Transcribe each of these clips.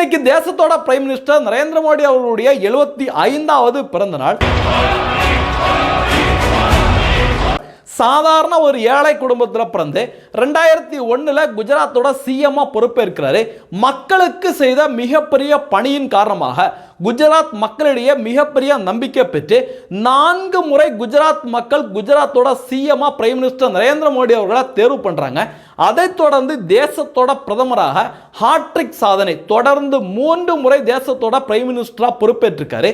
இன்னைக்கு தேசத்தோட prime minister Narendra Modi அவர்களுடைய 75வது பிறந்த நாள். சாதாரண ஒரு ஏழை குடும்பத்தில் பிறந்து 2001 குஜராத்தோட சிஎம்மா பொறுப்பேற்கிறாரு. மக்களுக்கு செய்த மிகப்பெரிய பணியின் காரணமாக குஜராத் மக்களிடையே மிகப்பெரிய நம்பிக்கை பெற்று 4 முறை குஜராத் மக்கள் குஜராத்தோட சிஎம்மா பிரைம் மினிஸ்டர் நரேந்திர மோடி அவர்களை தேர்வு பண்றாங்க. அதைத் தொடர்ந்து தேசத்தோட பிரதமராக ஹாட்ரிக் சாதனை, தொடர்ந்து 3 முறை தேசத்தோட பிரைம் மினிஸ்டரா பொறுப்பேற்றிருக்காரு.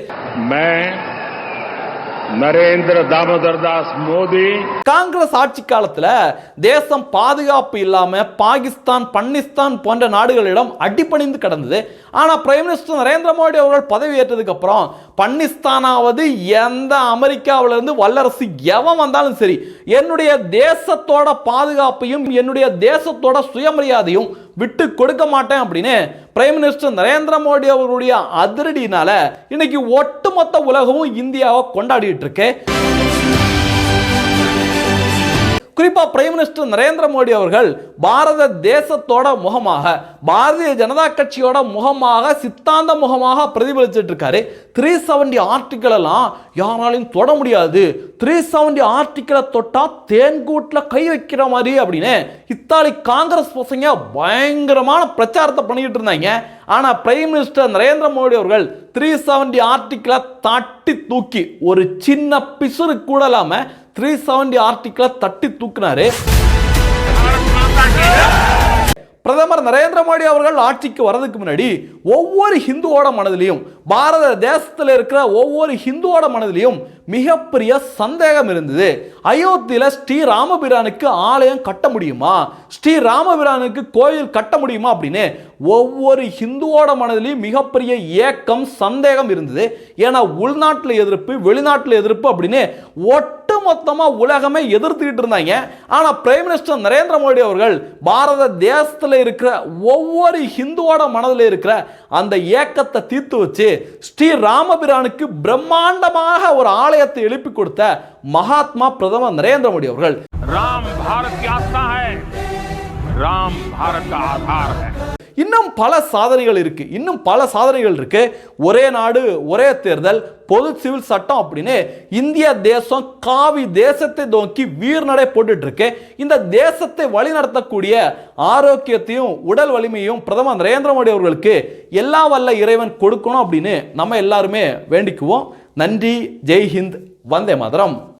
நரேந்திர தாமோதர் தாஸ் மோடி. காங்கிரஸ் ஆட்சி காலத்தில் தேசம் பாதுகாப்பு இல்லாம பாகிஸ்தான், பன்னிஸ்தான் போன்ற நாடுகளிடம் அடிபணிந்து கிடந்தது. ஆனா பிரைம் மினிஸ்டர் நரேந்திர மோடி அவர்கள் பதவி ஏற்றதுக்கு அப்புறம் பன்னிஸ்தானாவது எந்த அமெரிக்காவிலிருந்து வல்லரசு எவன் வந்தாலும் சரி, என்னுடைய தேசத்தோட பாதுகாப்பையும் என்னுடைய தேசத்தோட சுயமரியாதையும் விட்டு கொடுக்க மாட்டேன் அப்படின்னு பிரைம் மினிஸ்டர் நரேந்திர மோடி அவர்களுடைய அதிரடியினால இன்னைக்கு ஒட்டுமொத்த உலகமும் இந்தியாவை கொண்டாடிட்டு இருக்கு. குறிப்பா பிரைம் மினிஸ்டர் நரேந்திர மோடி அவர்கள் பாரத தேசத்தோட முகமாக, பாரதிய ஜனதா கட்சியோட முகமாக, சித்தாந்த முகமாக பிரதிபலிச்சிட்டு இருக்காரு. 370 ஆர்டிக்கல் எல்லாம் யாராலையும் தொட முடியாது, 370 ஆர்டிக்கலை தொட்டா தேன்கூட்ல கை வைக்கிற மாதிரி அப்படின்னு இத்தாலி காங்கிரஸ் பசங்க பயங்கரமான பிரச்சாரத்தை பண்ணிட்டு இருந்தாங்க. ஆனா பிரைம் மினிஸ்டர் நரேந்திர மோடி அவர்கள் 370 ஆர்டிக்கலை தட்டி தூக்கி, ஒரு சின்ன பிசுறு கூட இல்லாம 370 ஆர்டிக்கலை தட்டி தூக்கினாரு. பிரதமர் நரேந்திர மோடி அவர்கள் ஆட்சிக்கு வரதுக்கு முன்னாடி ஒவ்வொரு ஹிந்துவோட மனதிலையும், பாரத தேசத்தில் இருக்கிற ஒவ்வொரு ஹிந்துவோட மனதிலையும் மிகப்பெரிய சந்தேகம் இருந்தது. அயோத்தியில ஸ்ரீ ராமபிரானுக்கு ஆலயம் கட்ட முடியுமா, ஸ்ரீ ராமபிரானுக்கு கோயில் கட்ட முடியுமா அப்படின்னு ஒவ்வொரு ஹிந்துவோட மனதிலையும் மிகப்பெரிய ஏக்கம், சந்தேகம் இருந்தது. ஏன்னா உள்நாட்டில் எதிர்ப்பு, வெளிநாட்டில் எதிர்ப்பு அப்படின்னு ஒட்டுமொத்தமா உலகமே எதிர்த்துக்கிட்டு இருந்தாங்க. ஆனா பிரைம் மினிஸ்டர் நரேந்திர மோடி அவர்கள் பாரத தேசத்தில் இருக்கிற ஒவ்வொரு ஹிந்துவோட மனதில் இருக்கிற அந்த ஏக்கத்தை தீர்த்து வச்சு ஸ்ரீ ராமபிரானுக்கு பிரம்மாண்டமாக ஒரு ஆலயத்தை எழுப்பி கொடுத்த மகாத்மா பிரதமர் நரேந்திர மோடி அவர்கள். ராம் பாரத் கி ஆஸ்தா ஹை, ராம் பாரத் கா ஆதார் ஹை. இன்னும் பல சாதனைகள் இருக்கு, இன்னும் பல சாதனைகள் இருக்கு. ஒரே நாடு ஒரே தேர்தல், பொது சிவில் சட்டம் அப்படின்னு இந்திய தேசம் காவி தேசத்தை நோக்கி வீர்நடை போட்டுட்டு இருக்கு. இந்த தேசத்தை வழிநடத்தக்கூடிய ஆரோக்கியத்தையும் உடல் வலிமையும் பிரதமர் நரேந்திர மோடி அவர்களுக்கு எல்லாம் வல்ல இறைவன் கொடுக்கணும் அப்படின்னு நம்ம எல்லாருமே வேண்டிக்குவோம். நன்றி. ஜெய் ஹிந்த். வந்தே மாதரம்.